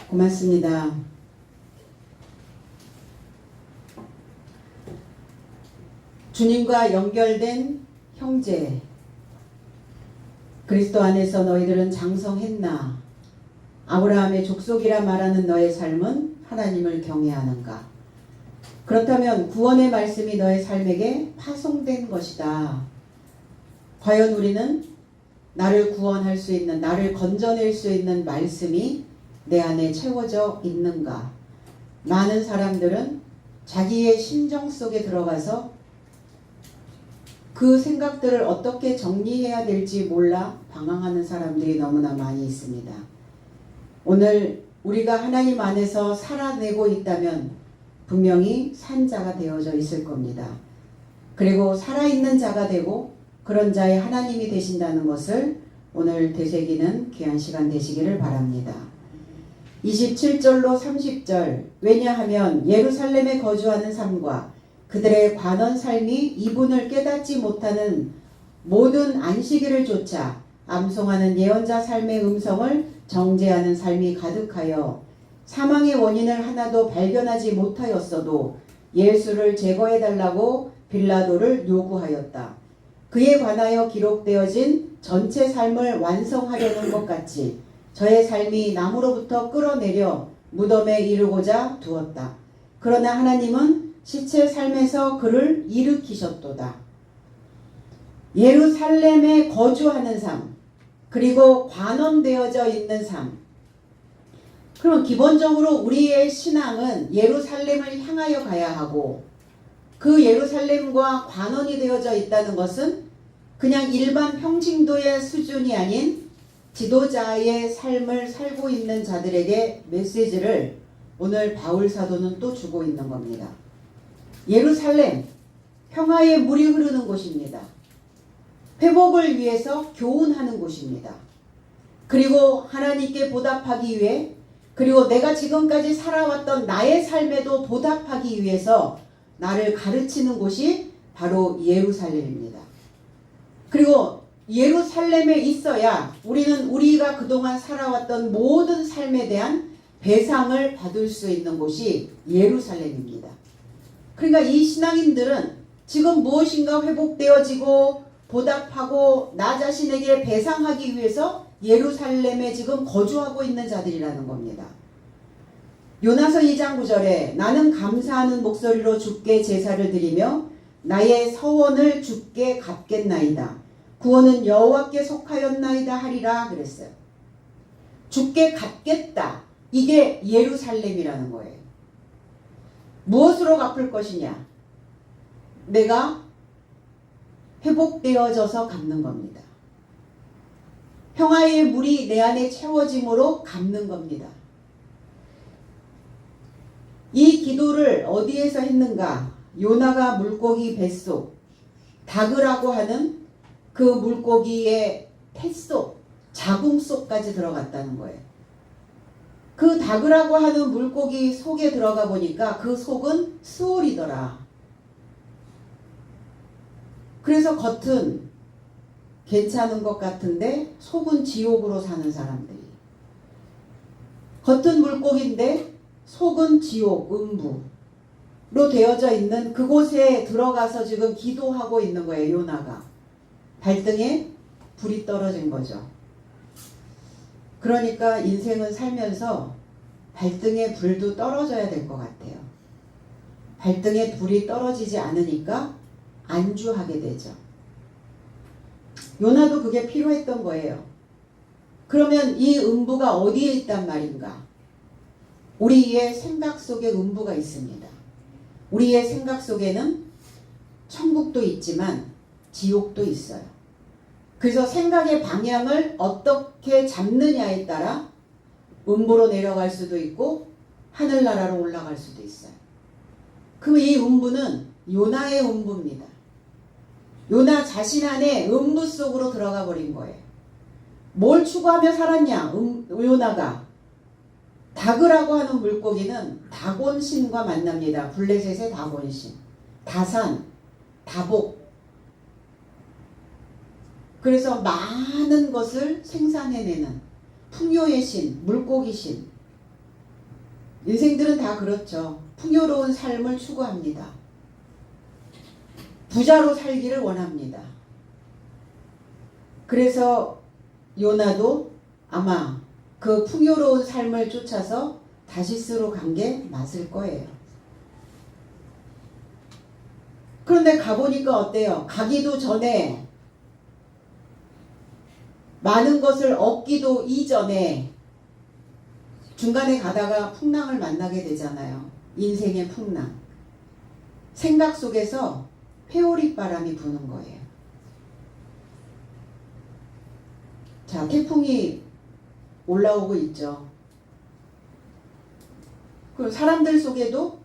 고맙습니다. 주님과 연결된 형제, 그리스도 안에서 너희들은 장성했나? 아브라함의 족속이라 말하는 너의 삶은 하나님을 경외하는가? 그렇다면 구원의 말씀이 너의 삶에게 파송된 것이다. 과연 우리는 나를 구원할 수 있는, 나를 건져낼 수 있는 말씀이 내 안에 채워져 있는가? 많은 사람들은 자기의 심정 속에 들어가서 그 생각들을 어떻게 정리해야 될지 몰라 방황하는 사람들이 너무나 많이 있습니다. 오늘 우리가 하나님 안에서 살아내고 있다면 분명히 산 자가 되어져 있을 겁니다. 그리고 살아있는 자가 되고 그런 자의 하나님이 되신다는 것을 오늘 되새기는 귀한 시간 되시기를 바랍니다. 27절로 30절, 왜냐하면 예루살렘에 거주하는 삶과 그들의 관원 삶이 이분을 깨닫지 못하는 모든 안식일을 쫓아 암송하는 예언자 삶의 음성을 정죄하는 삶이 가득하여 사망의 원인을 하나도 발견하지 못하였어도 예수를 제거해달라고 빌라도를 요구하였다. 그에 관하여 기록되어진 전체 삶을 완성하려는 것 같이 저의 삶이 나무로부터 끌어내려 무덤에 이르고자 두었다. 그러나 하나님은 시체 삶에서 그를 일으키셨도다. 예루살렘에 거주하는 삶, 그리고 관원되어져 있는 삶. 그럼 기본적으로 우리의 신앙은 예루살렘을 향하여 가야 하고, 그 예루살렘과 관원이 되어져 있다는 것은 그냥 일반 평신도의 수준이 아닌 지도자의 삶을 살고 있는 자들에게 메시지를 오늘 바울 사도는 또 주고 있는 겁니다. 예루살렘, 평화의 물이 흐르는 곳입니다. 회복을 위해서 교훈하는 곳입니다. 그리고 하나님께 보답하기 위해, 그리고 내가 지금까지 살아왔던 나의 삶에도 보답하기 위해서 나를 가르치는 곳이 바로 예루살렘입니다. 그리고 예루살렘에 있어야 우리는 우리가 그동안 살아왔던 모든 삶에 대한 배상을 받을 수 있는 곳이 예루살렘입니다. 그러니까 이 신앙인들은 지금 무엇인가 회복되어지고 보답하고 나 자신에게 배상하기 위해서 예루살렘에 지금 거주하고 있는 자들이라는 겁니다. 요나서 2장 9절에 나는 감사하는 목소리로 주께 제사를 드리며 나의 서원을 주께 갚겠나이다. 구원은 여호와께 속하였나이다 하리라 그랬어요. 주께 갚겠다. 이게 예루살렘이라는 거예요. 무엇으로 갚을 것이냐? 내가 회복되어져서 갚는 겁니다. 평화의 물이 내 안에 채워짐으로 갚는 겁니다. 이 기도를 어디에서 했는가? 요나가 물고기 뱃속, 닭으라고 하는 그 물고기의 뱃속, 자궁 속까지 들어갔다는 거예요. 그 닭으라고 하는 물고기 속에 들어가 보니까 그 속은 스올이더라. 그래서 겉은 괜찮은 것 같은데 속은 지옥으로 사는 사람들이. 겉은 물고기인데 속은 지옥, 음부로 되어져 있는 그곳에 들어가서 지금 기도하고 있는 거예요. 요나가. 발등에 불이 떨어진 거죠. 그러니까 인생은 살면서 발등에 불도 떨어져야 될 것 같아요. 발등에 불이 떨어지지 않으니까 안주하게 되죠. 요나도 그게 필요했던 거예요. 그러면 이 음부가 어디에 있단 말인가? 우리의 생각 속에 음부가 있습니다. 우리의 생각 속에는 천국도 있지만 지옥도 있어요. 그래서 생각의 방향을 어떻게 잡느냐에 따라 음부로 내려갈 수도 있고 하늘나라로 올라갈 수도 있어요. 그럼 이 음부는 요나의 음부입니다. 요나 자신 안에 음부 속으로 들어가 버린 거예요. 뭘 추구하며 살았냐? 요나가. 다그라고 하는 물고기는 다곤신과 만납니다. 블레셋의 다곤신. 다산, 다복. 그래서 많은 것을 생산해내는 풍요의 신, 물고기 신. 인생들은 다 그렇죠. 풍요로운 삶을 추구합니다. 부자로 살기를 원합니다. 그래서 요나도 아마 그 풍요로운 삶을 쫓아서 다시스로 간 게 맞을 거예요. 그런데 가보니까 어때요? 가기도 전에 많은 것을 얻기도 이전에 중간에 가다가 풍랑을 만나게 되잖아요. 인생의 풍랑. 생각 속에서 회오리 바람이 부는 거예요. 자, 태풍이 올라오고 있죠. 그리고 사람들 속에도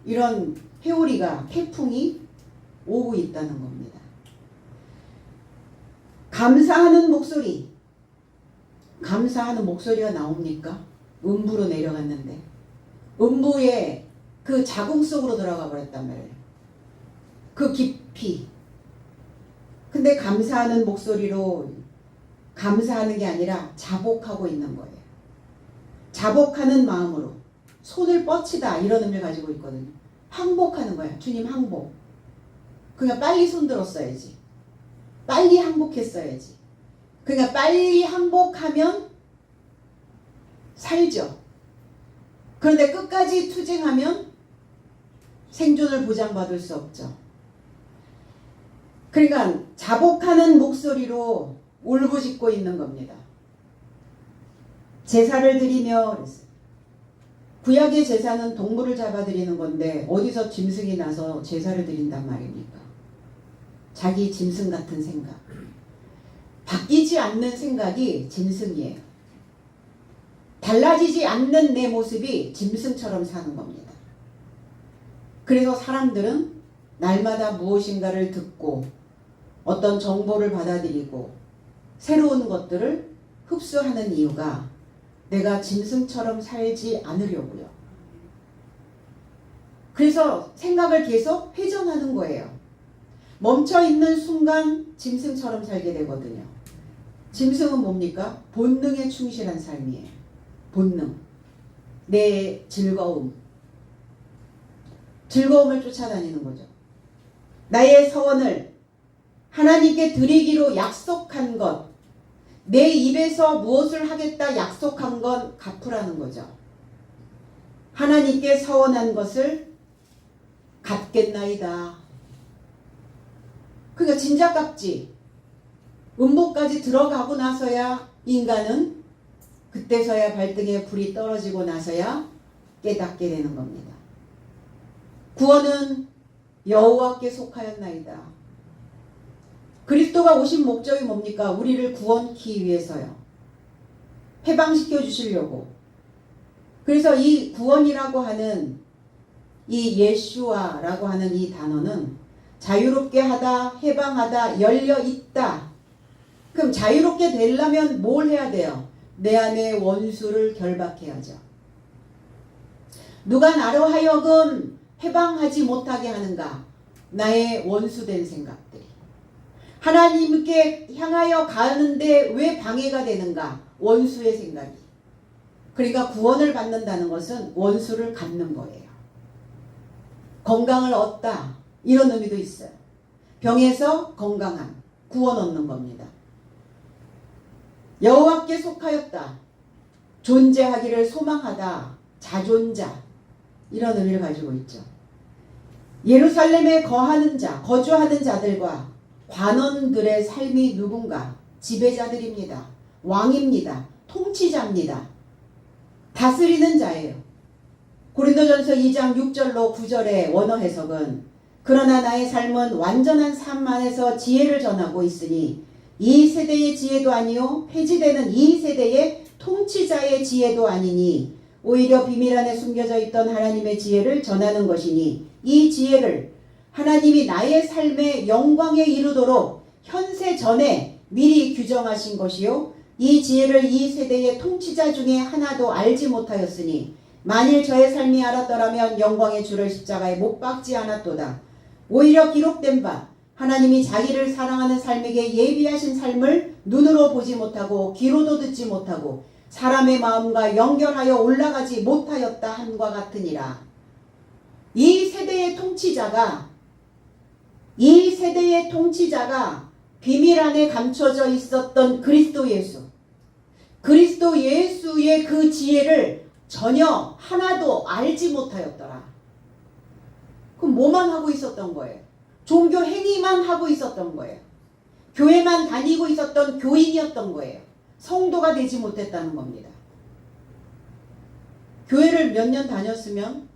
이런 회오리가, 태풍이 오고 있다는 겁니다. 감사하는 목소리. 감사하는 목소리가 나옵니까? 음부로 내려갔는데 음부의 그 자궁 속으로 들어가 버렸단 말이에요. 그 깊이. 근데 감사하는 목소리로 감사하는 게 아니라 자복하고 있는 거예요. 자복하는 마음으로 손을 뻗치다 이런 의미를 가지고 있거든요. 항복하는 거야. 주님 항복. 그러니까 빨리 손 들었어야지. 빨리 항복했어야지. 그러니까 빨리 항복하면 살죠. 그런데 끝까지 투쟁하면 생존을 보장받을 수 없죠. 그러니까 자복하는 목소리로 울부짖고 있는 겁니다. 제사를 드리며, 구약의 제사는 동물을 잡아드리는 건데 어디서 짐승이 나서 제사를 드린단 말입니까? 자기 짐승 같은 생각. 바뀌지 않는 생각이 짐승이에요. 달라지지 않는 내 모습이 짐승처럼 사는 겁니다. 그래서 사람들은 날마다 무엇인가를 듣고 어떤 정보를 받아들이고 새로운 것들을 흡수하는 이유가 내가 짐승처럼 살지 않으려고요. 그래서 생각을 계속 회전하는 거예요. 멈춰있는 순간 짐승처럼 살게 되거든요. 짐승은 뭡니까? 본능에 충실한 삶이에요. 본능. 내 즐거움. 즐거움을 쫓아다니는 거죠. 나의 서원을 하나님께 드리기로 약속한 것, 내 입에서 무엇을 하겠다 약속한 건 갚으라는 거죠. 하나님께 서원한 것을 갚겠나이다. 그러니까 진작 갚지. 음보까지 들어가고 나서야 인간은 그때서야 발등에 불이 떨어지고 나서야 깨닫게 되는 겁니다. 구원은 여호와께 속하였나이다. 그리스도가 오신 목적이 뭡니까? 우리를 구원케 위해서요. 해방시켜 주시려고. 그래서 이 구원이라고 하는 이 예슈아라고 하는 이 단어는 자유롭게 하다, 해방하다, 열려 있다. 그럼 자유롭게 되려면 뭘 해야 돼요? 내 안에 원수를 결박해야죠. 누가 나로 하여금 해방하지 못하게 하는가? 나의 원수된 생각들이. 하나님께 향하여 가는데 왜 방해가 되는가? 원수의 생각이. 그러니까 구원을 받는다는 것은 원수를 갚는 거예요. 건강을 얻다. 이런 의미도 있어요. 병에서 건강함, 구원 얻는 겁니다. 여호와께 속하였다. 존재하기를 소망하다. 자존자. 이런 의미를 가지고 있죠. 예루살렘에 거하는 자, 거주하는 자들과 관원들의 삶이 누군가? 지배자들입니다. 왕입니다. 통치자입니다. 다스리는 자예요. 고린도전서 2장 6절로 9절의 원어 해석은 그러나 나의 삶은 완전한 삶 안에서 지혜를 전하고 있으니 이 세대의 지혜도 아니요 폐지되는 이 세대의 통치자의 지혜도 아니니 오히려 비밀 안에 숨겨져 있던 하나님의 지혜를 전하는 것이니 이 지혜를 하나님이 나의 삶의 영광에 이르도록 현세 전에 미리 규정하신 것이요 이 지혜를 이 세대의 통치자 중에 하나도 알지 못하였으니 만일 저의 삶이 알았더라면 영광의 주를 십자가에 못 박지 않았도다. 오히려 기록된 바 하나님이 자기를 사랑하는 삶에게 예비하신 삶을 눈으로 보지 못하고 귀로도 듣지 못하고 사람의 마음과 연결하여 올라가지 못하였다 함과 같으니라. 이 세대의 통치자가 비밀 안에 감춰져 있었던 그리스도 예수의 그 지혜를 전혀 하나도 알지 못하였더라. 그럼 뭐만 하고 있었던 거예요? 종교 행위만 하고 있었던 거예요. 교회만 다니고 있었던 교인이었던 거예요. 성도가 되지 못했다는 겁니다. 교회를 몇 년 다녔으면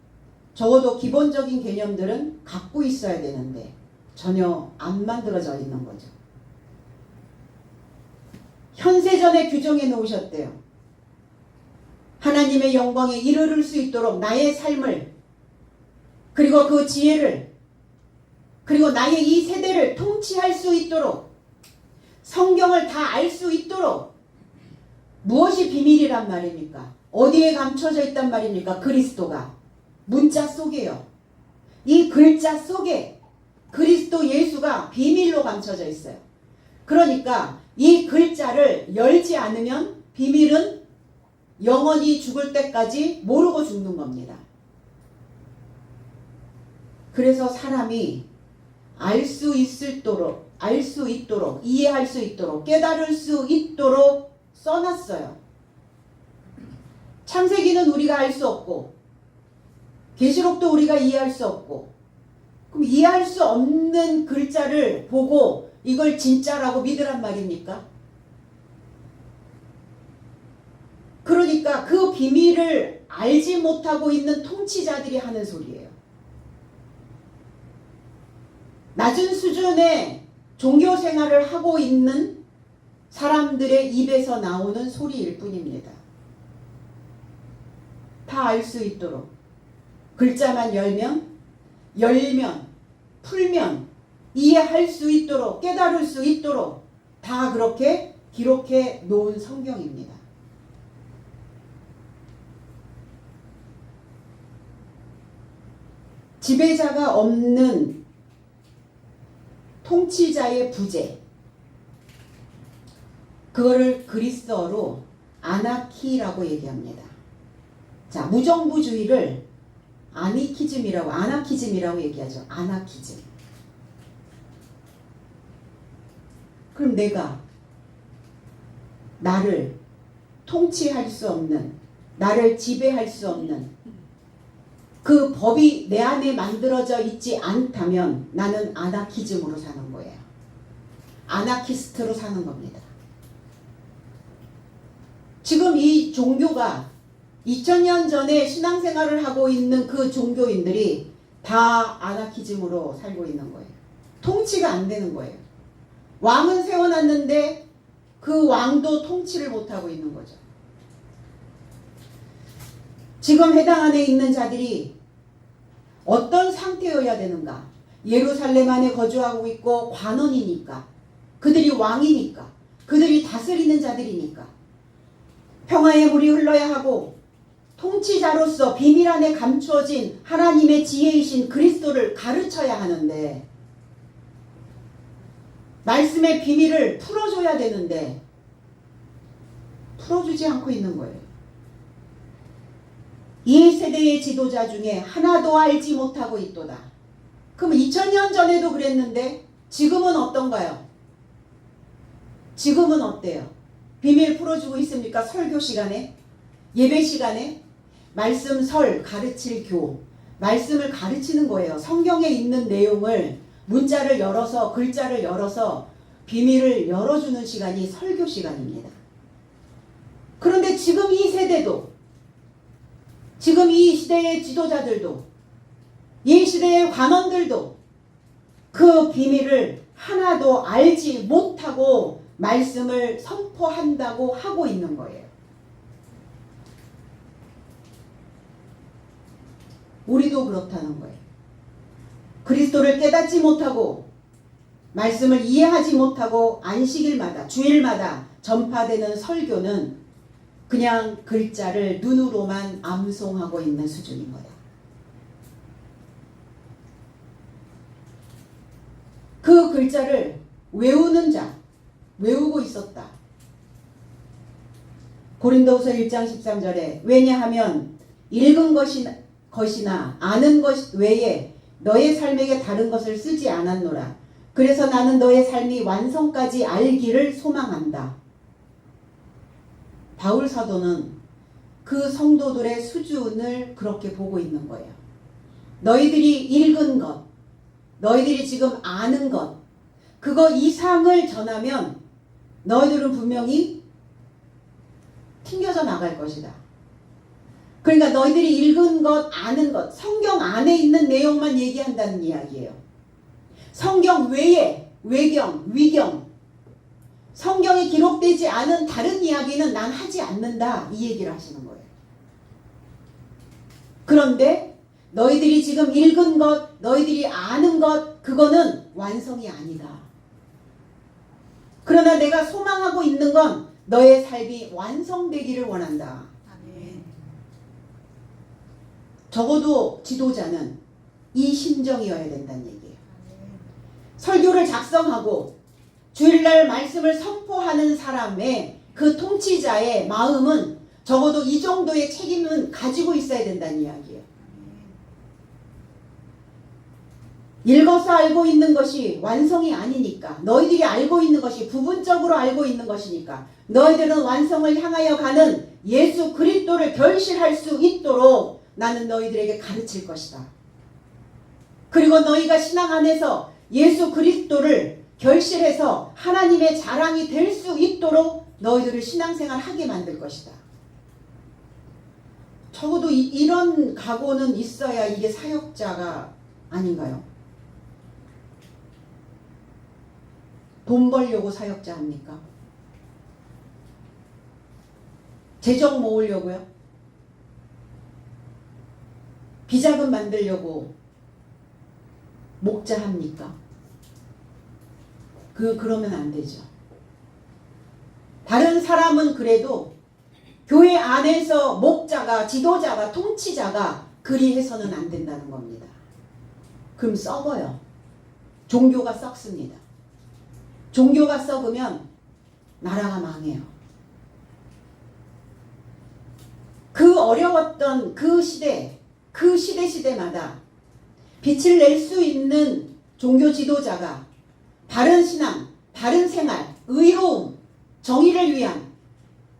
적어도 기본적인 개념들은 갖고 있어야 되는데 전혀 안 만들어져 있는 거죠. 현세전에 규정해 놓으셨대요. 하나님의 영광에 이르를 수 있도록 나의 삶을, 그리고 그 지혜를, 그리고 나의 이 세대를 통치할 수 있도록, 성경을 다 알 수 있도록. 무엇이 비밀이란 말입니까? 어디에 감춰져 있단 말입니까? 그리스도가. 문자 속에요. 이 글자 속에 그리스도 예수가 비밀로 감춰져 있어요. 그러니까 이 글자를 열지 않으면 비밀은 영원히 죽을 때까지 모르고 죽는 겁니다. 그래서 사람이 알 수 있도록, 이해할 수 있도록, 깨달을 수 있도록 써놨어요. 창세기는 우리가 알 수 없고 계시록도 우리가 이해할 수 없고, 그럼 이해할 수 없는 글자를 보고 이걸 진짜라고 믿으란 말입니까? 그러니까 그 비밀을 알지 못하고 있는 통치자들이 하는 소리예요. 낮은 수준의 종교 생활을 하고 있는 사람들의 입에서 나오는 소리일 뿐입니다. 다 알 수 있도록, 글자만 열면, 풀면, 이해할 수 있도록, 깨달을 수 있도록 다 그렇게 기록해 놓은 성경입니다. 지배자가 없는 통치자의 부재, 그거를 그리스어로 아나키라고 얘기합니다. 자, 무정부주의를 아나키즘이라고 얘기하죠. 아나키즘. 그럼 나를 통치할 수 없는, 나를 지배할 수 없는 그 법이 내 안에 만들어져 있지 않다면 나는 아나키즘으로 사는 거예요. 아나키스트로 사는 겁니다. 지금 이 종교가 2000년 전에 신앙생활을 하고 있는 그 종교인들이 다 아나키즘으로 살고 있는 거예요. 통치가 안 되는 거예요. 왕은 세워놨는데 그 왕도 통치를 못하고 있는 거죠. 지금 해당 안에 있는 자들이 어떤 상태여야 되는가? 예루살렘 안에 거주하고 있고 관원이니까, 그들이 왕이니까, 그들이 다스리는 자들이니까 평화의 물이 흘러야 하고, 통치자로서 비밀 안에 감추어진 하나님의 지혜이신 그리스도를 가르쳐야 하는데, 말씀의 비밀을 풀어줘야 되는데 풀어주지 않고 있는 거예요. 이 세대의 지도자 중에 하나도 알지 못하고 있도다. 그럼 2000년 전에도 그랬는데 지금은 어떤가요? 지금은 어때요? 비밀 풀어주고 있습니까? 설교 시간에? 예배 시간에? 말씀 가르칠 말씀을 가르치는 거예요. 성경에 있는 내용을, 문자를 열어서, 글자를 열어서 비밀을 열어주는 시간이 설교 시간입니다. 그런데 지금 이 세대도, 지금 이 시대의 지도자들도, 이 시대의 관원들도 그 비밀을 하나도 알지 못하고 말씀을 선포한다고 하고 있는 거예요. 우리도 그렇다는 거예요. 그리스도를 깨닫지 못하고 말씀을 이해하지 못하고 안식일마다, 주일마다 전파되는 설교는 그냥 글자를 눈으로만 암송하고 있는 수준인 거다. 그 글자를 외우는 자, 외우고 있었다. 고린도후서 1장 13절에 왜냐하면 읽은 것이나 아는 것 외에 너의 삶에게 다른 것을 쓰지 않았노라. 그래서 나는 너의 삶이 완성까지 알기를 소망한다. 바울 사도는 그 성도들의 수준을 그렇게 보고 있는 거예요. 너희들이 읽은 것, 너희들이 지금 아는 것, 그거 이상을 전하면 너희들은 분명히 튕겨져 나갈 것이다. 그러니까 너희들이 읽은 것, 아는 것, 성경 안에 있는 내용만 얘기한다는 이야기예요. 성경 외에 외경, 위경, 성경에 기록되지 않은 다른 이야기는 난 하지 않는다. 이 얘기를 하시는 거예요. 그런데 너희들이 지금 읽은 것, 너희들이 아는 것, 그거는 완성이 아니다. 그러나 내가 소망하고 있는 건 너의 삶이 완성되기를 원한다. 아멘. 적어도 지도자는 이 심정이어야 된다는 얘기예요. 설교를 작성하고 주일날 말씀을 선포하는 사람의 그 통치자의 마음은 적어도 이 정도의 책임은 가지고 있어야 된다는 이야기예요. 읽어서 알고 있는 것이 완성이 아니니까, 너희들이 알고 있는 것이 부분적으로 알고 있는 것이니까 너희들은 완성을 향하여 가는 예수 그리스도를 결실할 수 있도록 나는 너희들에게 가르칠 것이다. 그리고 너희가 신앙 안에서 예수 그리스도를 결실해서 하나님의 자랑이 될 수 있도록 너희들을 신앙생활 하게 만들 것이다. 적어도 이런 각오는 있어야 이게 사역자가 아닌가요? 돈 벌려고 사역자 합니까? 재정 모으려고요? 비자금 만들려고 목자 합니까? 그러면 안 되죠. 다른 사람은 그래도 교회 안에서 목자가, 지도자가, 통치자가 그리 해서는 안 된다는 겁니다. 그럼 썩어요. 종교가 썩습니다. 종교가 썩으면 나라가 망해요. 그 어려웠던 그 시대마다 빛을 낼 수 있는 종교 지도자가 바른 신앙, 바른 생활, 의로움, 정의를 위한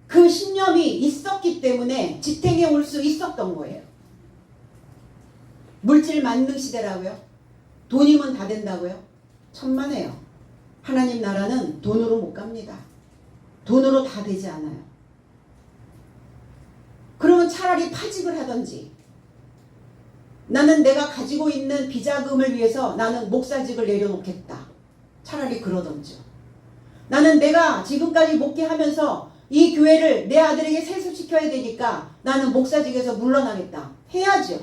그 신념이 있었기 때문에 지탱해 올 수 있었던 거예요. 물질 만능 시대라고요? 돈이면 다 된다고요? 천만에요. 하나님 나라는 돈으로 못 갑니다. 돈으로 다 되지 않아요. 그러면 차라리 파직을 하든지, 나는 내가 가지고 있는 비자금을 위해서 나는 목사직을 내려놓겠다. 차라리 그러든지요. 나는 내가 지금까지 목회하면서 이 교회를 내 아들에게 세습시켜야 되니까 나는 목사직에서 물러나겠다. 해야죠.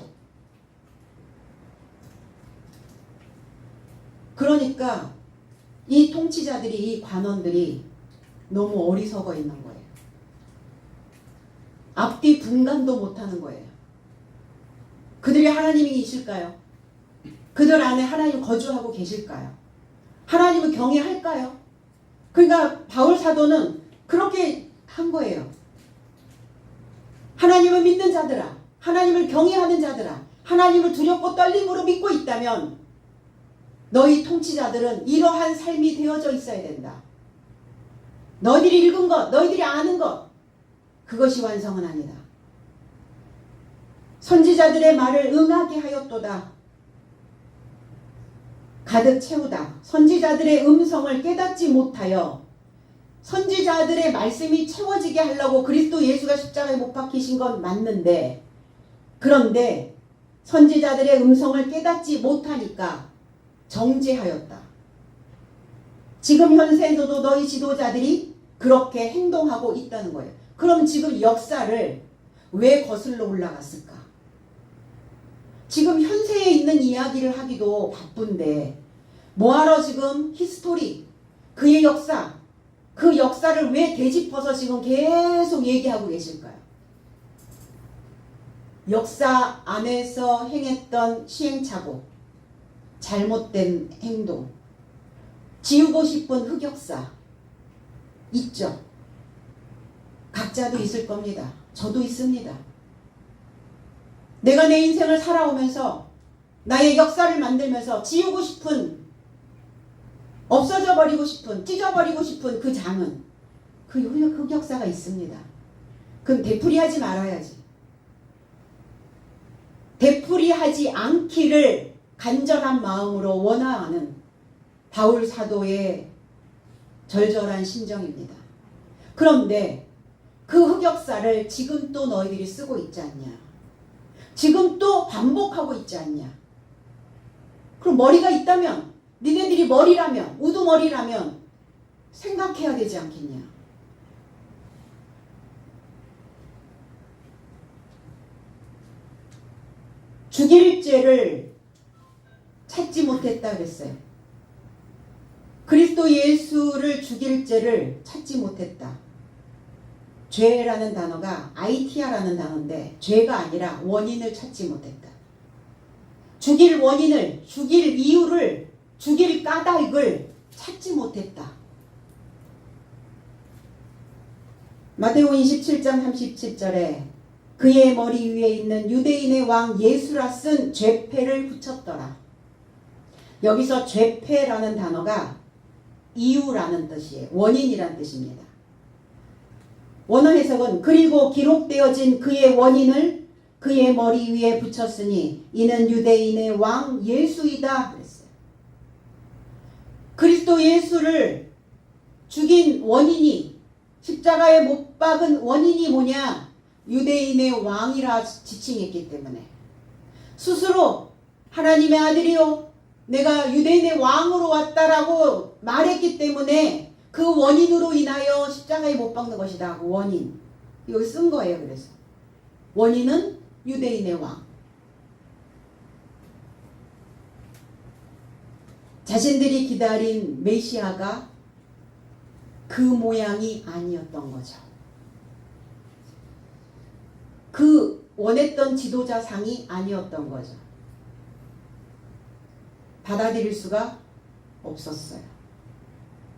그러니까 이 통치자들이, 이 관원들이 너무 어리석어 있는 거예요. 앞뒤 분간도 못하는 거예요. 그들이 하나님이실까요? 그들 안에 하나님 거주하고 계실까요? 하나님을 경외할까요? 그러니까 바울 사도는 그렇게 한 거예요. 하나님을 믿는 자들아, 하나님을 경외하는 자들아, 하나님을 두렵고 떨림으로 믿고 있다면 너희 통치자들은 이러한 삶이 되어져 있어야 된다. 너희들이 읽은 것, 너희들이 아는 것, 그것이 완성은 아니다. 선지자들의 말을 응하게 하였도다. 가득 채우다. 선지자들의 음성을 깨닫지 못하여 선지자들의 말씀이 채워지게 하려고 그리스도 예수가 십자가에 못 박히신 건 맞는데, 그런데 선지자들의 음성을 깨닫지 못하니까 정죄하였다. 지금 현세에서도 너희 지도자들이 그렇게 행동하고 있다는 거예요. 그럼 지금 역사를 왜 거슬러 올라갔을까? 지금 현세에 있는 이야기를 하기도 바쁜데 뭐하러 지금 히스토리, 그의 역사, 그 역사를 왜 되짚어서 지금 계속 얘기하고 계실까요? 역사 안에서 행했던 시행착오, 잘못된 행동, 지우고 싶은 흑역사 있죠. 각자도 있을 겁니다. 저도 있습니다. 내가 내 인생을 살아오면서 나의 역사를 만들면서 지우고 싶은, 없어져 버리고 싶은, 찢어버리고 싶은 그 장은, 그 흑역사가 있습니다. 그럼 되풀이하지 말아야지. 되풀이하지 않기를 간절한 마음으로 원하는 바울 사도의 절절한 심정입니다. 그런데 그 흑역사를 지금 또 너희들이 쓰고 있지 않냐? 지금 또 반복하고 있지 않냐? 그럼 머리가 있다면, 니네들이 머리라면, 우두머리라면 생각해야 되지 않겠냐? 죽일 죄를 찾지 못했다 그랬어요. 그리스도 예수를 죽일 죄를 찾지 못했다. 죄라는 단어가 아이티아라는 단어인데 죄가 아니라 원인을 찾지 못했다. 죽일 원인을, 죽일 이유를, 죽일 까닭을 찾지 못했다. 마태복음 27장 37절에 그의 머리 위에 있는 유대인의 왕 예수라 쓴 죄패를 붙였더라. 여기서 죄패라는 단어가 이유라는 뜻이에요. 원인이라는 뜻입니다. 원어 해석은 그리고 기록되어진 그의 원인을 그의 머리 위에 붙였으니 이는 유대인의 왕 예수이다 그랬어요. 그리스도 예수를 죽인 원인이, 십자가에 못 박은 원인이 뭐냐? 유대인의 왕이라 지칭했기 때문에, 스스로 하나님의 아들이요 내가 유대인의 왕으로 왔다라고 말했기 때문에 그 원인으로 인하여 십자가에 못 박는 것이다. 그 원인. 이걸 쓴 거예요. 그래서 원인은 유대인의 왕. 자신들이 기다린 메시아가 그 모양이 아니었던 거죠. 그 원했던 지도자상이 아니었던 거죠. 받아들일 수가 없었어요.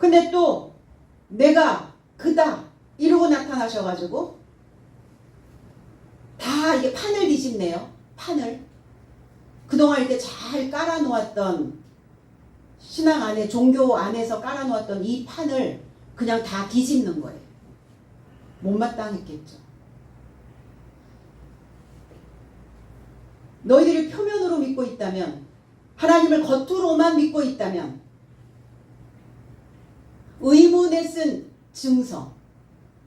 근데 또 내가 그다 이러고 나타나셔가지고 다 이게 판을 뒤집네요. 판을. 그동안 이렇게 잘 깔아놓았던, 신앙 안에, 종교 안에서 깔아놓았던 이 판을 그냥 다 뒤집는 거예요. 못마땅했겠죠. 너희들이 표면으로 믿고 있다면, 하나님을 겉으로만 믿고 있다면, 의문에 쓴 증서,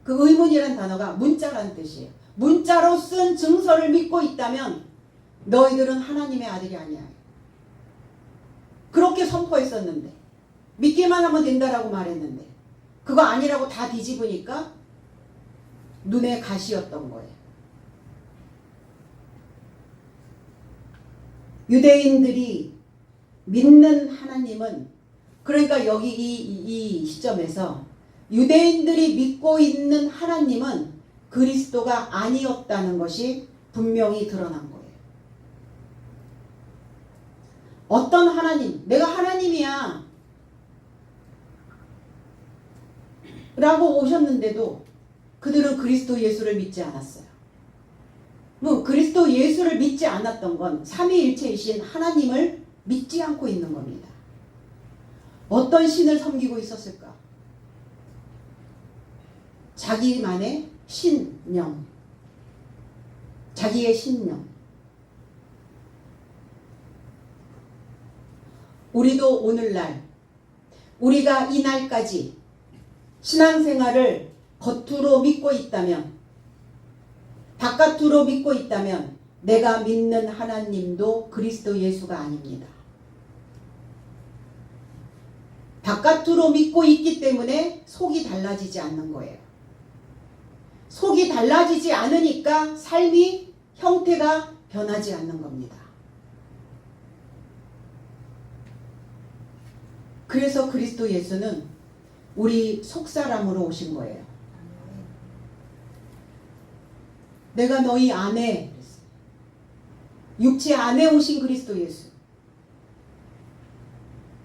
그 의문이란 단어가 문자라는 뜻이에요. 문자로 쓴 증서를 믿고 있다면 너희들은 하나님의 아들이 아니야. 그렇게 선포했었는데, 믿기만 하면 된다라고 말했는데, 그거 아니라고 다 뒤집으니까 눈에 가시였던 거예요. 유대인들이 믿는 하나님은, 그러니까 여기 이 시점에서 유대인들이 믿고 있는 하나님은 그리스도가 아니었다는 것이 분명히 드러난 거예요. 어떤 하나님, 내가 하나님이야 라고 오셨는데도 그들은 그리스도 예수를 믿지 않았어요. 뭐 그리스도 예수를 믿지 않았던 건 삼위일체이신 하나님을 믿지 않고 있는 겁니다. 어떤 신을 섬기고 있었을까? 자기만의 신념, 자기의 신념. 우리도 오늘날, 우리가 이 날까지 신앙생활을 겉으로 믿고 있다면, 바깥으로 믿고 있다면 내가 믿는 하나님도 그리스도 예수가 아닙니다. 바깥으로 믿고 있기 때문에 속이 달라지지 않는 거예요. 속이 달라지지 않으니까 삶이, 형태가 변하지 않는 겁니다. 그래서 그리스도 예수는 우리 속사람으로 오신 거예요. 내가 너희 안에, 육체 안에 오신 그리스도 예수,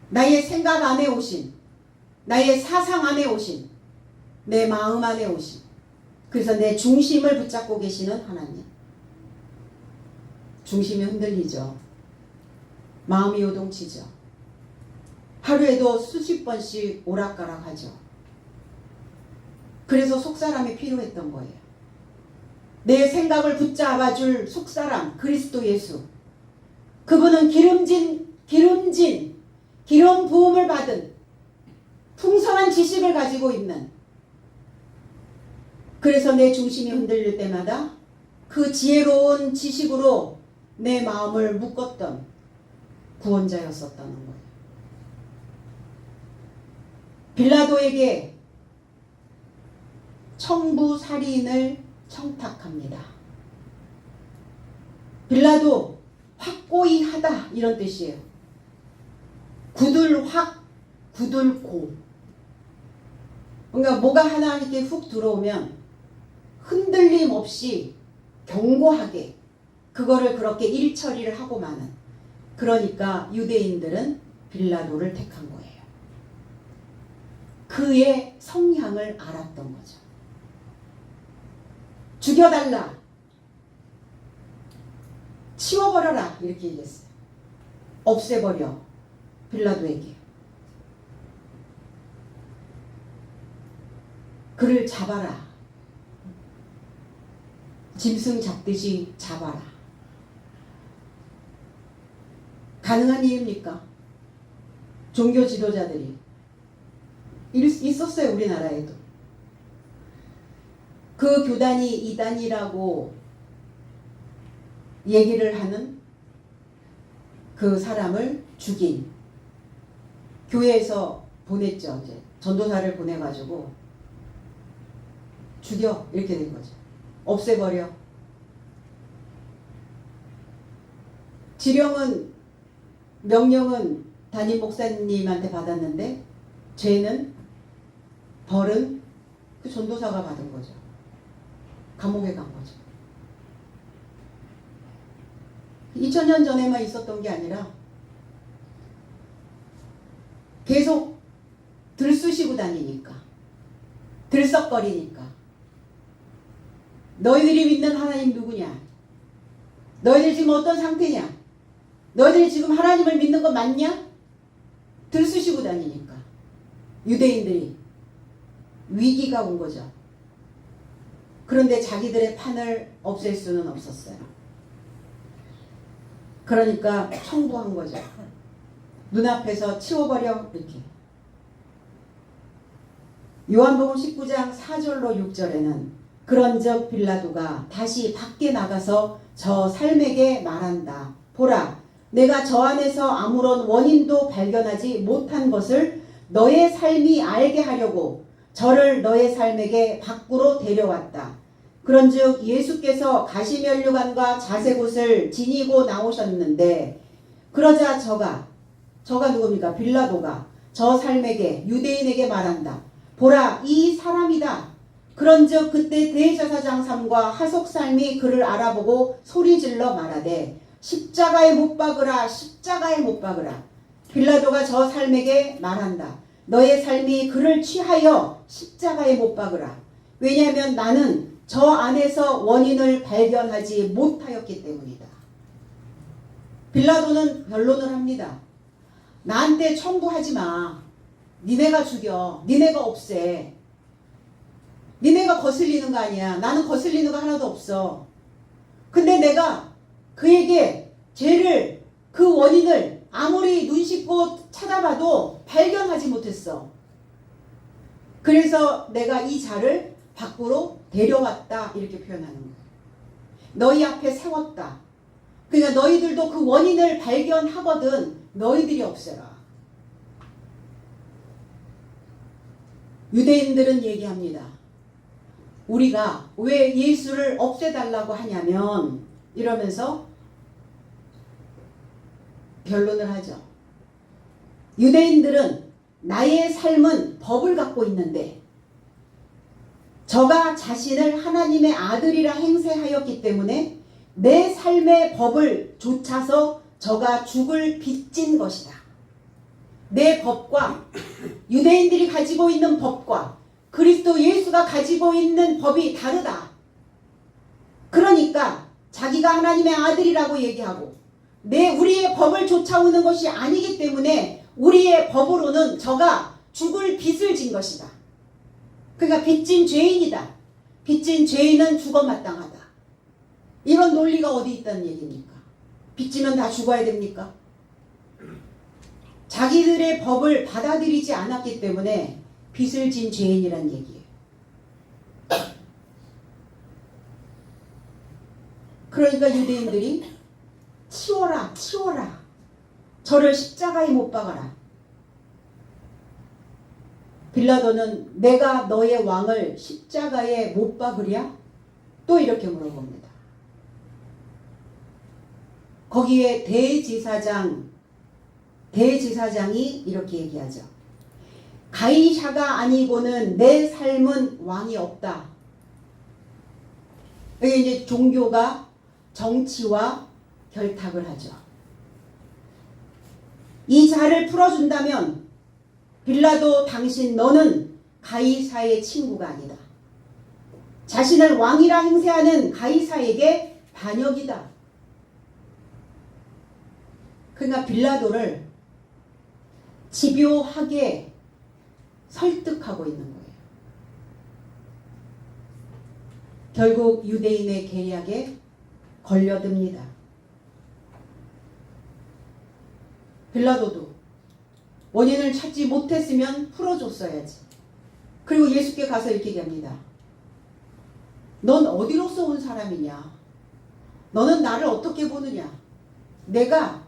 나의 생각 안에 오신, 나의 사상 안에 오신, 내 마음 안에 오신 그래서 내 중심을 붙잡고 계시는 하나님. 중심이 흔들리죠. 마음이 요동치죠. 하루에도 수십 번씩 오락가락하죠. 그래서 속사람이 필요했던 거예요. 내 생각을 붙잡아줄 속사람 그리스도 예수. 그분은 기름 부음을 받은 풍성한 지식을 가지고 있는, 그래서 내 중심이 흔들릴 때마다 그 지혜로운 지식으로 내 마음을 묶었던 구원자였었다는 거예요. 빌라도에게 청부살인을 청탁합니다. 빌라도 확고히 하다 이런 뜻이에요. 굳을확, 굳을고. 그러니까 뭐가 하나 이렇게 훅 들어오면 흔들림 없이 견고하게 그거를 그렇게 일처리를 하고 마는. 그러니까 유대인들은 빌라도를 택한 거예요. 그의 성향을 알았던 거죠. 죽여달라, 치워버려라 이렇게 얘기했어요. 없애버려 빌라도에게. 그를 잡아라. 짐승 잡듯이 잡아라. 가능한 일입니까? 종교 지도자들이 있었어요. 우리나라에도. 그 교단이 이단이라고 얘기를 하는 그 사람을 죽인, 교회에서 보냈죠. 이제 전도사를 보내가지고 죽여 이렇게 된 거죠. 없애버려. 지령은, 명령은 담임 목사님한테 받았는데 죄는, 벌은 그 전도사가 받은 거죠. 감옥에 간 거죠. 2000년 전에만 있었던 게 아니라 계속 들쑤시고 다니니까, 들썩거리니까. 너희들이 믿는 하나님 누구냐? 너희들 지금 어떤 상태냐? 너희들이 지금 하나님을 믿는 거 맞냐? 들쑤시고 다니니까 유대인들이 위기가 온 거죠. 그런데 자기들의 판을 없앨 수는 없었어요. 그러니까 청부한 거죠. 눈앞에서 치워버려 이렇게. 요한복음 19장 4절로 6절에는 그런즉 빌라도가 다시 밖에 나가서 저 삶에게 말한다. 보라, 내가 저 안에서 아무런 원인도 발견하지 못한 것을 너의 삶이 알게 하려고 저를 너의 삶에게 밖으로 데려왔다. 그런즉 예수께서 가시면류관과 자색옷을 지니고 나오셨는데, 그러자 저가 누굽니까? 빌라도가 저 삶에게, 유대인에게 말한다. 보라, 이 사람이다. 그런즉 그때 대제사장 삼과 하속 삶이 그를 알아보고 소리질러 말하되 십자가에 못 박으라, 십자가에 못 박으라. 빌라도가 저 삶에게 말한다. 너의 삶이 그를 취하여 십자가에 못 박으라. 왜냐하면 나는 저 안에서 원인을 발견하지 못하였기 때문이다. 빌라도는 변론을 합니다. 나한테 청구하지 마. 니네가 죽여. 니네가 없애. 니네가 거슬리는 거 아니야. 나는 거슬리는 거 하나도 없어. 근데 내가 그에게 죄를, 그 원인을 아무리 눈 씻고 찾아봐도 발견하지 못했어. 그래서 내가 이 자를 밖으로 데려왔다 이렇게 표현하는 거예요. 너희 앞에 세웠다. 그러니까 너희들도 그 원인을 발견하거든 너희들이 없애라. 유대인들은 얘기합니다. 우리가 왜 예수를 없애달라고 하냐면 이러면서 변론을 하죠. 유대인들은 나의 삶은 법을 갖고 있는데 저가 자신을 하나님의 아들이라 행세하였기 때문에 내 삶의 법을 좇아서 저가 죽을 빚진 것이다. 내 법과 유대인들이 가지고 있는 법과 그리스도 예수가 가지고 있는 법이 다르다. 그러니까 자기가 하나님의 아들이라고 얘기하고 우리의 법을 쫓아오는 것이 아니기 때문에 우리의 법으로는 저가 죽을 빚을 진 것이다. 그러니까 빚진 죄인이다. 빚진 죄인은 죽어 마땅하다. 이런 논리가 어디 있다는 얘기입니까? 빚지면 다 죽어야 됩니까? 자기들의 법을 받아들이지 않았기 때문에 빚을 진 죄인이란 얘기예요. 그러니까 유대인들이 치워라, 치워라. 저를 십자가에 못 박아라. 빌라도는 내가 너의 왕을 십자가에 못 박으랴? 또 이렇게 물어봅니다. 거기에 대제사장이 이렇게 얘기하죠. 가이사가 아니고는 내 삶은 왕이 없다. 이게 이제 종교가 정치와 결탁을 하죠. 이 자를 풀어준다면 빌라도 당신 너는 가이사의 친구가 아니다. 자신을 왕이라 행세하는 가이사에게 반역이다. 그러니까 빌라도를 집요하게 설득하고 있는 거예요. 결국 유대인의 계략에 걸려듭니다. 빌라도도 원인을 찾지 못했으면 풀어줬어야지. 그리고 예수께 가서 이렇게 얘기합니다. 넌 어디로서 온 사람이냐? 너는 나를 어떻게 보느냐? 그러니까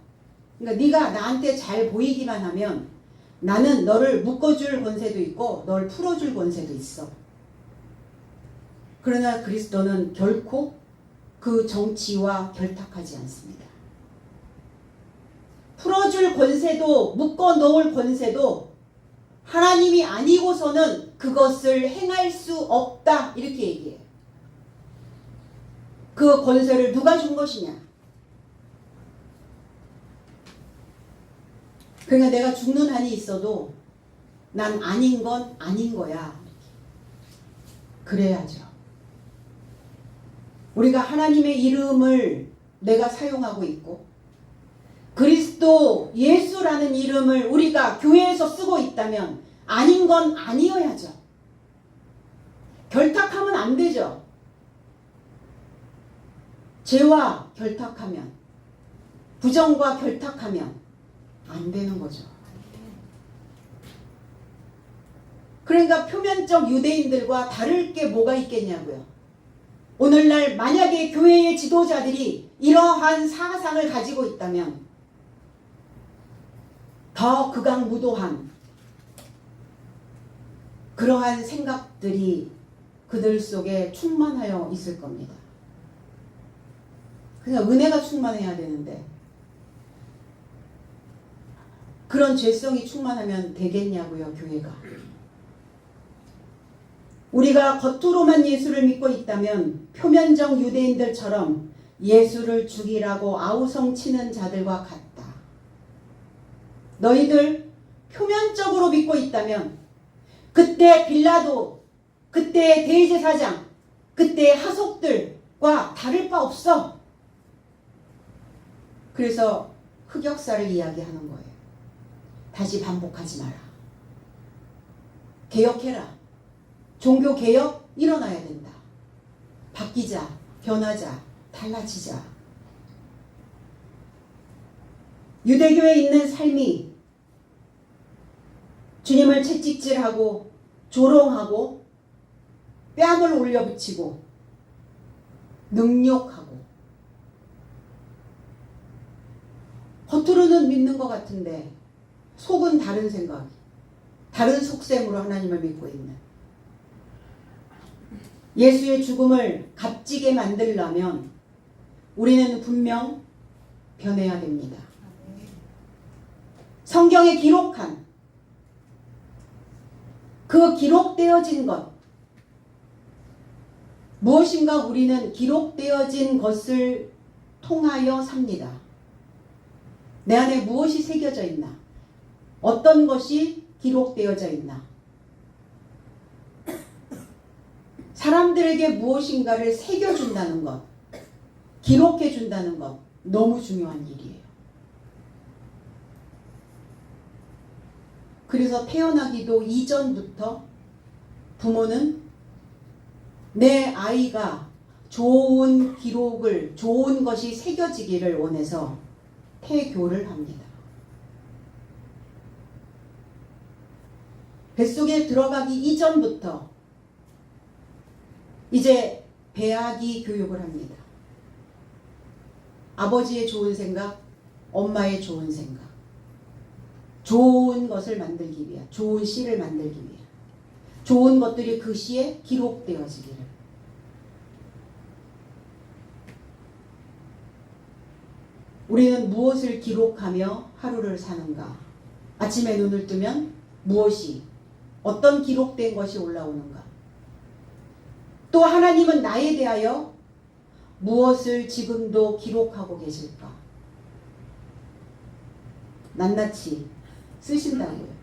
네가 나한테 잘 보이기만 하면 나는 너를 묶어줄 권세도 있고 널 풀어줄 권세도 있어. 그러나 그리스도는 결코 그 정치와 결탁하지 않습니다. 풀어줄 권세도 묶어놓을 권세도 하나님이 아니고서는 그것을 행할 수 없다 이렇게 얘기해요. 그 권세를 누가 준 것이냐? 그러니까 내가 죽는 한이 있어도 난 아닌 건 아닌 거야. 그래야죠. 우리가 하나님의 이름을 내가 사용하고 있고 그리스도 예수라는 이름을 우리가 교회에서 쓰고 있다면 아닌 건 아니어야죠. 결탁하면 안 되죠. 죄와 결탁하면, 부정과 결탁하면 안 되는 거죠. 그러니까 표면적 유대인들과 다를 게 뭐가 있겠냐고요. 오늘날 만약에 교회의 지도자들이 이러한 사상을 가지고 있다면 더 극악무도한 그러한 생각들이 그들 속에 충만하여 있을 겁니다. 그냥 은혜가 충만해야 되는데 그런 죄성이 충만하면 되겠냐고요, 교회가. 우리가 겉으로만 예수를 믿고 있다면 표면적 유대인들처럼 예수를 죽이라고 아우성치는 자들과 같다. 너희들 표면적으로 믿고 있다면 그때 빌라도, 그때 대제사장, 그때 하속들과 다를 바 없어. 그래서 흑역사를 이야기하는 거예요. 다시 반복하지 마라. 개혁해라. 종교개혁 일어나야 된다. 바뀌자, 변하자, 달라지자. 유대교에 있는 삶이 주님을 채찍질하고 조롱하고 뺨을 올려붙이고 능욕하고 겉으로는 믿는 것 같은데 속은 다른 생각, 다른 속셈으로 하나님을 믿고 있는 예수의 죽음을 값지게 만들려면 우리는 분명 변해야 됩니다. 성경에 기록한 그 기록되어진 것 무엇인가 우리는 기록되어진 것을 통하여 삽니다. 내 안에 무엇이 새겨져 있나? 어떤 것이 기록되어져 있나? 사람들에게 무엇인가를 새겨준다는 것, 기록해준다는 것, 너무 중요한 일이에요. 그래서 태어나기도 이전부터 부모는 내 아이가 좋은 기록을, 좋은 것이 새겨지기를 원해서 태교를 합니다. 뱃속에 들어가기 이전부터 이제 배아기 교육을 합니다. 아버지의 좋은 생각, 엄마의 좋은 생각, 좋은 것을 만들기 위한, 좋은 시를 만들기 위한, 좋은 것들이 그 시에 기록되어지기를. 우리는 무엇을 기록하며 하루를 사는가? 아침에 눈을 뜨면 무엇이, 어떤 기록된 것이 올라오는가? 또 하나님은 나에 대하여 무엇을 지금도 기록하고 계실까? 낱낱이 쓰신다고요.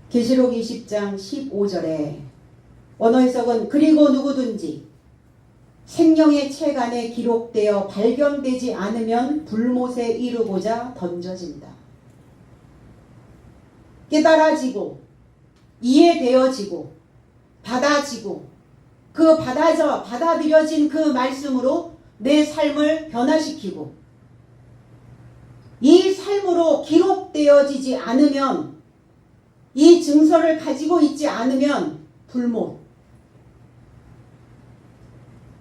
계시록 20장 15절에 언어 해석은 그리고 누구든지 생명의 책 안에 기록되어 발견되지 않으면 불못에 이르고자 던져진다. 깨달아지고 이해되어지고 받아지고 그 받아들여진 그 말씀으로 내 삶을 변화시키고 이 삶으로 기록되어지지 않으면, 이 증서를 가지고 있지 않으면 불못.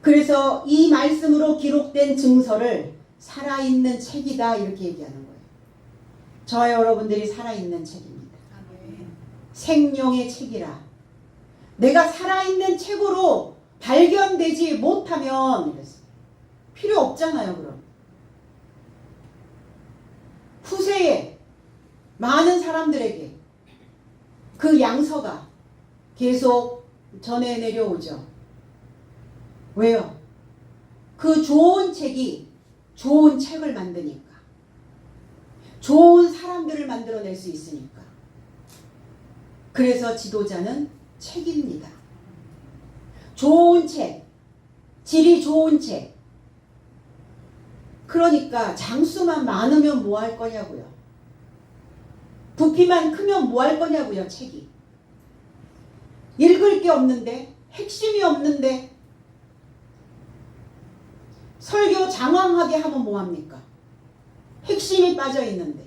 그래서 이 말씀으로 기록된 증서를 살아있는 책이다 이렇게 얘기하는 거예요. 저와 여러분들이 살아있는 책입니다. 생명의 책이라. 내가 살아있는 책으로 발견되지 못하면 이랬어요. 필요 없잖아요. 그럼 후세에 많은 사람들에게 그 양서가 계속 전해 내려오죠. 왜요? 그 좋은 책이 좋은 책을 만드니까. 좋은 사람들을 만들어낼 수 있으니까. 그래서 지도자는 책입니다. 좋은 책, 질이 좋은 책. 그러니까 장수만 많으면 뭐 할 거냐고요. 부피만 크면 뭐 할 거냐고요. 책이. 읽을 게 없는데, 핵심이 없는데, 설교 장황하게 하면 뭐합니까? 핵심이 빠져 있는데,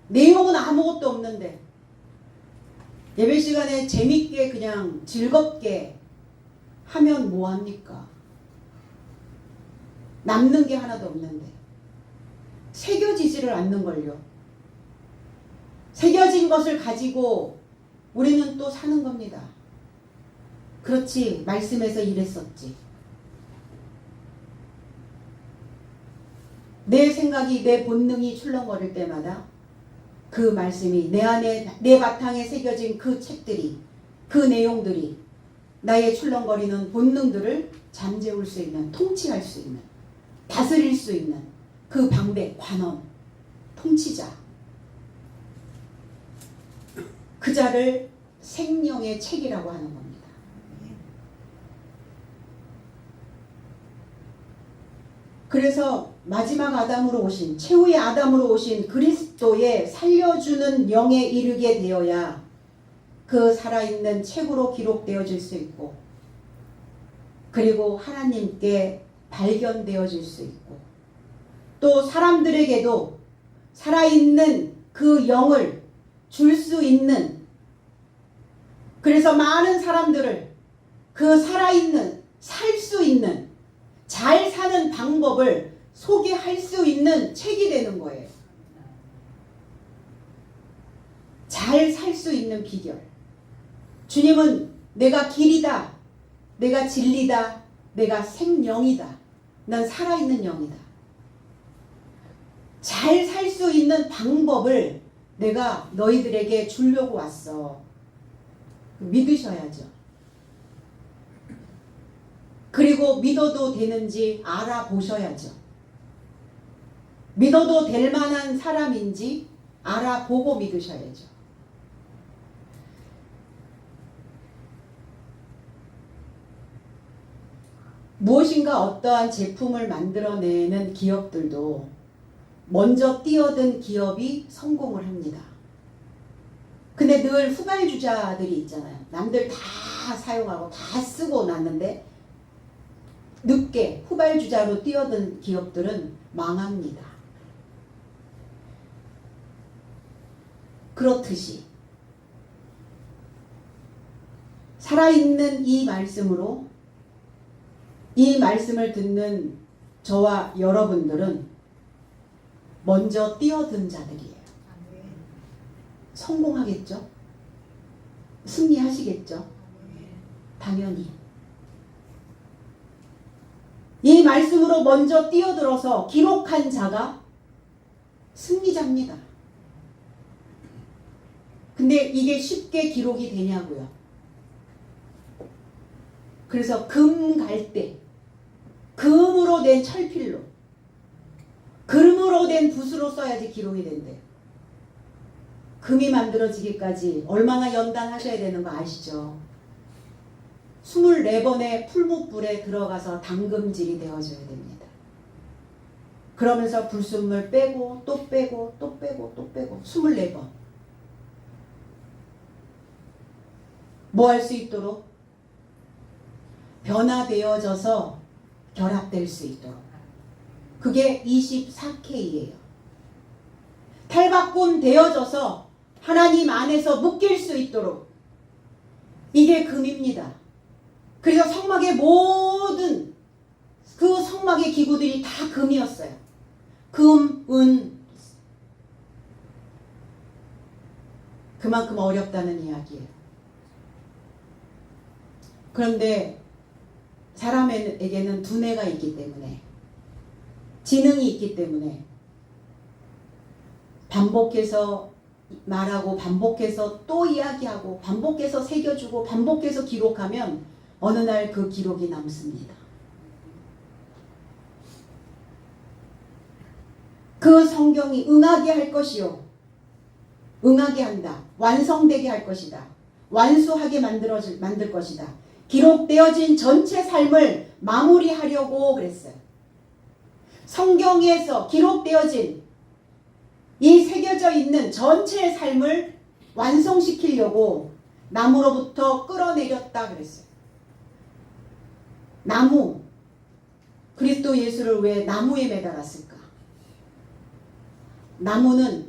내용은 아무것도 없는데, 예배 시간에 재밌게 그냥 즐겁게 하면 뭐합니까? 남는 게 하나도 없는데. 새겨지지를 않는걸요. 새겨진 것을 가지고 우리는 또 사는 겁니다. 그렇지, 말씀에서 이랬었지. 내 생각이, 내 본능이 출렁거릴 때마다 그 말씀이 내 안에, 내 바탕에 새겨진 그 책들이, 그 내용들이 나의 출렁거리는 본능들을 잠재울 수 있는, 통치할 수 있는, 다스릴 수 있는 그 방백, 관원, 통치자, 그 자를 생명의 책이라고 하는 겁니다. 그래서 마지막 아담으로 오신, 최후의 아담으로 오신 그리스도의 살려주는 영에 이르게 되어야 그 살아있는 책으로 기록되어질 수 있고, 그리고 하나님께 발견되어질 수 있고, 또 사람들에게도 살아있는 그 영을 줄 수 있는, 그래서 많은 사람들을 그 살아있는, 살 수 있는, 잘 사는 방법을 소개할 수 있는 책이 되는 거예요. 잘 살 수 있는 비결. 주님은 내가 길이다, 내가 진리다, 내가 생명이다, 난 살아있는 영이다. 잘 살 수 있는 방법을 내가 너희들에게 주려고 왔어. 믿으셔야죠. 그리고 믿어도 되는지 알아보셔야죠. 믿어도 될 만한 사람인지 알아보고 믿으셔야죠. 무엇인가 어떠한 제품을 만들어내는 기업들도 먼저 뛰어든 기업이 성공을 합니다. 근데 늘 후발주자들이 있잖아요. 남들 다 사용하고 다 쓰고 났는데 늦게 후발주자로 뛰어든 기업들은 망합니다. 그렇듯이 살아있는 이 말씀으로 이 말씀을 듣는 저와 여러분들은 먼저 뛰어든 자들이에요. 성공하겠죠? 승리하시겠죠? 당연히. 이 말씀으로 먼저 뛰어들어서 기록한 자가 승리자입니다. 근데 이게 쉽게 기록이 되냐고요. 그래서 금 갈 때 금으로 된 철필로 금으로 된 붓으로 써야지 기록이 된대. 금이 만들어지기까지 얼마나 연단하셔야 되는 거 아시죠? 24번의 풀무불에 들어가서 담금질이 되어져야 됩니다. 그러면서 불순물 빼고 또 빼고 또 빼고 또 빼고 24번. 뭐 할 수 있도록? 변화되어져서 결합될 수 있도록. 그게 24K예요. 탈바꿈 되어져서 하나님 안에서 묶일 수 있도록. 이게 금입니다. 그래서 성막의 모든 그 성막의 기구들이 다 금이었어요. 금, 은. 그만큼 어렵다는 이야기예요. 그런데 사람에게는 두뇌가 있기 때문에 지능이 있기 때문에 반복해서 말하고 반복해서 또 이야기하고 반복해서 새겨주고 반복해서 기록하면 어느 날 그 기록이 남습니다. 그 성경이 응하게 할 것이요. 응하게 한다. 완성되게 할 것이다. 완수하게 만들 것이다. 기록되어진 전체 삶을 마무리하려고 그랬어요. 성경에서 기록되어진 이 새겨져 있는 전체 삶을 완성시키려고 나무로부터 끌어내렸다 그랬어요. 나무. 그리스도 예수를 왜 나무에 매달았을까? 나무는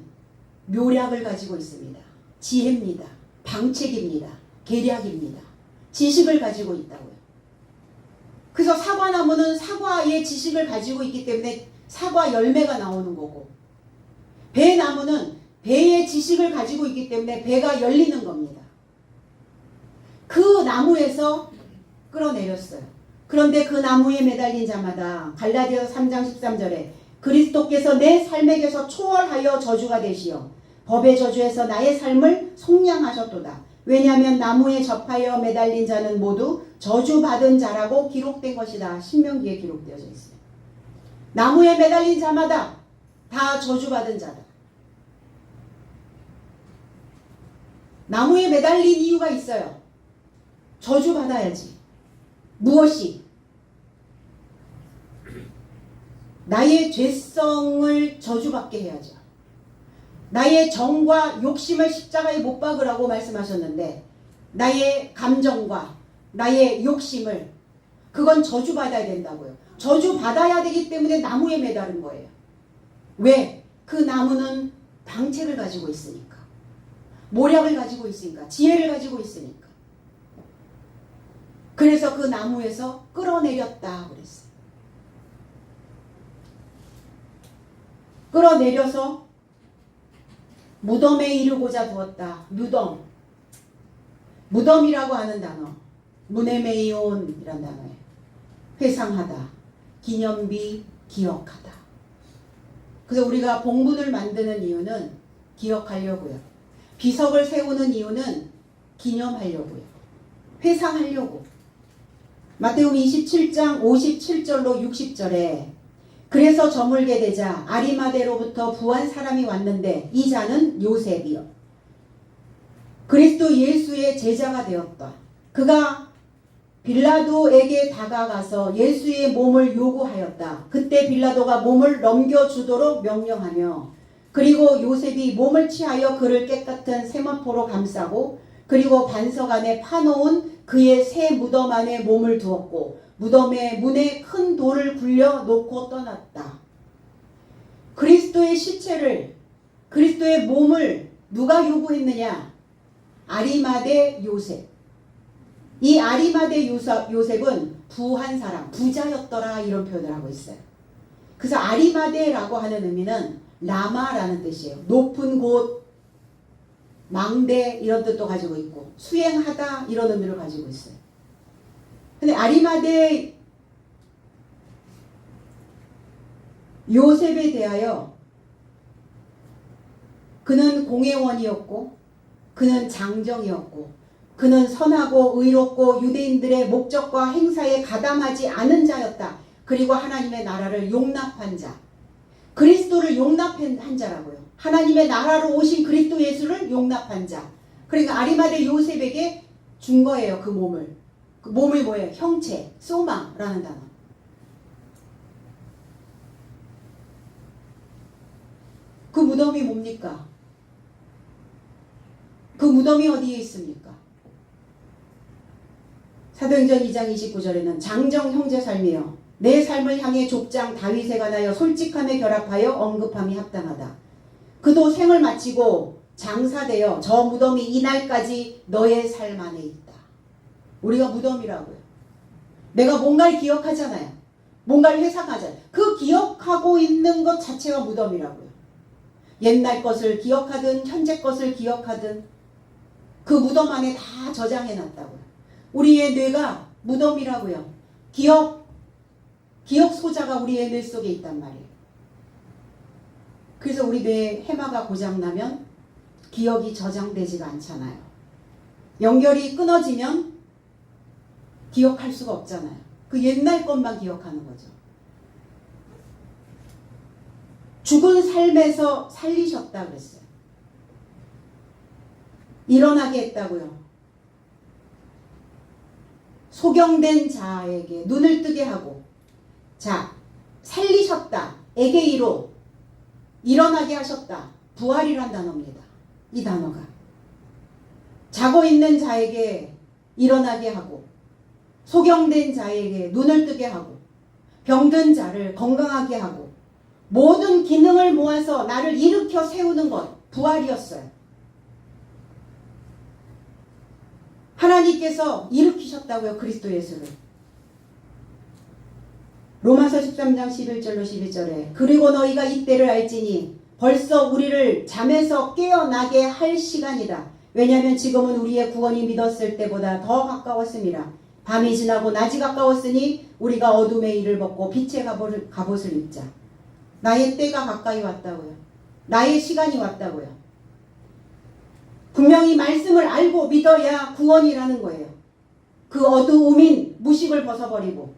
묘략을 가지고 있습니다. 지혜입니다. 방책입니다. 계략입니다. 지식을 가지고 있다고요. 그래서 사과나무는 사과의 지식을 가지고 있기 때문에 사과 열매가 나오는 거고, 배나무는 배의 지식을 가지고 있기 때문에 배가 열리는 겁니다. 그 나무에서 끌어내렸어요. 그런데 그 나무에 매달린 자마다 갈라디아서 3장 13절에 그리스도께서 내 삶에게서 초월하여 저주가 되시어 법의 저주에서 나의 삶을 속량하셨도다. 왜냐하면 나무에 접하여 매달린 자는 모두 저주받은 자라고 기록된 것이다. 신명기에 기록되어져 있어요. 나무에 매달린 자마다 다 저주받은 자다. 나무에 매달린 이유가 있어요. 저주받아야지. 무엇이? 나의 죄성을 저주받게 해야죠. 나의 정과 욕심을 십자가에 못 박으라고 말씀하셨는데 나의 감정과 나의 욕심을 그건 저주받아야 된다고요. 저주받아야 되기 때문에 나무에 매달은 거예요. 왜? 그 나무는 방책을 가지고 있으니까. 모략을 가지고 있으니까. 지혜를 가지고 있으니까. 그래서 그 나무에서 끌어내렸다 그랬어요. 끌어내려서 무덤에 이르고자 두었다. 무덤. 무덤이라고 하는 단어. 무네메이온이라는 단어예요. 회상하다. 기념비, 기억하다. 그래서 우리가 봉분을 만드는 이유는 기억하려고요. 비석을 세우는 이유는 기념하려고요. 회상하려고. 마태복음 27장 57절로 60절에 그래서 저물게 되자 아리마대로부터 부한 사람이 왔는데 이 자는 요셉이요. 그리스도 예수의 제자가 되었다. 그가 빌라도에게 다가가서 예수의 몸을 요구하였다. 그때 빌라도가 몸을 넘겨주도록 명령하며 그리고 요셉이 몸을 취하여 그를 깨끗한 세마포로 감싸고 그리고 반석 안에 파놓은 그의 새 무덤 안에 몸을 두었고 무덤의 문에 큰 돌을 굴려 놓고 떠났다. 그리스도의 시체를 그리스도의 몸을 누가 요구했느냐? 아리마대 요셉. 이 아리마대 요셉은 부한 사람, 부자였더라 이런 표현을 하고 있어요. 그래서 아리마대라고 하는 의미는 라마라는 뜻이에요. 높은 곳, 망대 이런 뜻도 가지고 있고 수행하다 이런 의미를 가지고 있어요. 근데 아리마대 요셉에 대하여 그는 공회원이었고 그는 장정이었고 그는 선하고 의롭고 유대인들의 목적과 행사에 가담하지 않은 자였다. 그리고 하나님의 나라를 용납한 자. 그리스도를 용납한 자라고요. 하나님의 나라로 오신 그리스도 예수를 용납한 자. 그러니까 아리마대 요셉에게 준 거예요. 그 몸을. 그 몸이 뭐예요? 형체, 소마라는 단어. 그 무덤이 뭡니까? 그 무덤이 어디에 있습니까? 사도행전 2장 29절에는 장정 형제 삶이여 내 삶을 향해 족장 다윗에 관하여 솔직함에 결합하여 언급함이 합당하다. 그도 생을 마치고 장사되어 저 무덤이 이날까지 너의 삶 안에 있다. 우리가 무덤이라고요. 내가 뭔가를 기억하잖아요. 뭔가를 회상하잖아요. 그 기억하고 있는 것 자체가 무덤이라고요. 옛날 것을 기억하든 현재 것을 기억하든 그 무덤 안에 다 저장해놨다고요. 우리의 뇌가 무덤이라고요. 기억 소자가 우리의 뇌 속에 있단 말이에요. 그래서 우리 뇌에 해마가 고장나면 기억이 저장되지가 않잖아요. 연결이 끊어지면 기억할 수가 없잖아요. 그 옛날 것만 기억하는 거죠. 죽은 삶에서 살리셨다 그랬어요. 일어나게 했다고요. 소경된 자에게 눈을 뜨게 하고 자 살리셨다. 에게이로 일어나게 하셨다. 부활이란 단어입니다. 이 단어가 자고 있는 자에게 일어나게 하고 소경된 자에게 눈을 뜨게 하고 병든 자를 건강하게 하고 모든 기능을 모아서 나를 일으켜 세우는 것 부활이었어요. 하나님께서 일으키셨다고요. 그리스도 예수를. 로마서 13장 11절로 12절에 그리고 너희가 이때를 알지니 벌써 우리를 잠에서 깨어나게 할 시간이다. 왜냐하면 지금은 우리의 구원이 믿었을 때보다 더 가까웠음이라. 밤이 지나고 낮이 가까웠으니 우리가 어둠의 일을 벗고 빛의 갑옷을 입자. 나의 때가 가까이 왔다고요. 나의 시간이 왔다고요. 분명히 말씀을 알고 믿어야 구원이라는 거예요. 그 어두움인 무식을 벗어버리고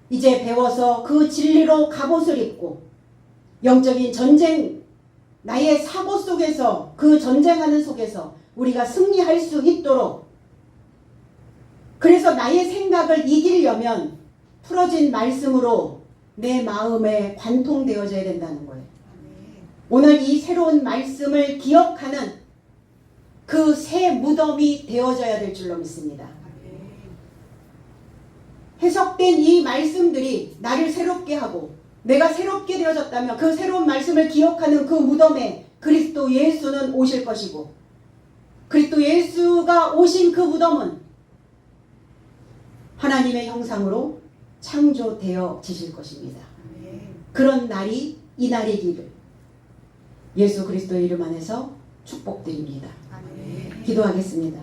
이제 배워서 그 진리로 갑옷을 입고 영적인 전쟁 나의 사고 속에서 그 전쟁하는 속에서 우리가 승리할 수 있도록 그래서 나의 생각을 이기려면 풀어진 말씀으로 내 마음에 관통되어져야 된다는 거예요. 오늘 이 새로운 말씀을 기억하는 그 새 무덤이 되어져야 될 줄로 믿습니다. 해석된 이 말씀들이 나를 새롭게 하고 내가 새롭게 되어졌다면 그 새로운 말씀을 기억하는 그 무덤에 그리스도 예수는 오실 것이고 그리스도 예수가 오신 그 무덤은 하나님의 형상으로 창조되어지실 것입니다. 그런 날이 이 날이기를 예수 그리스도의 이름 안에서 축복드립니다. 기도하겠습니다.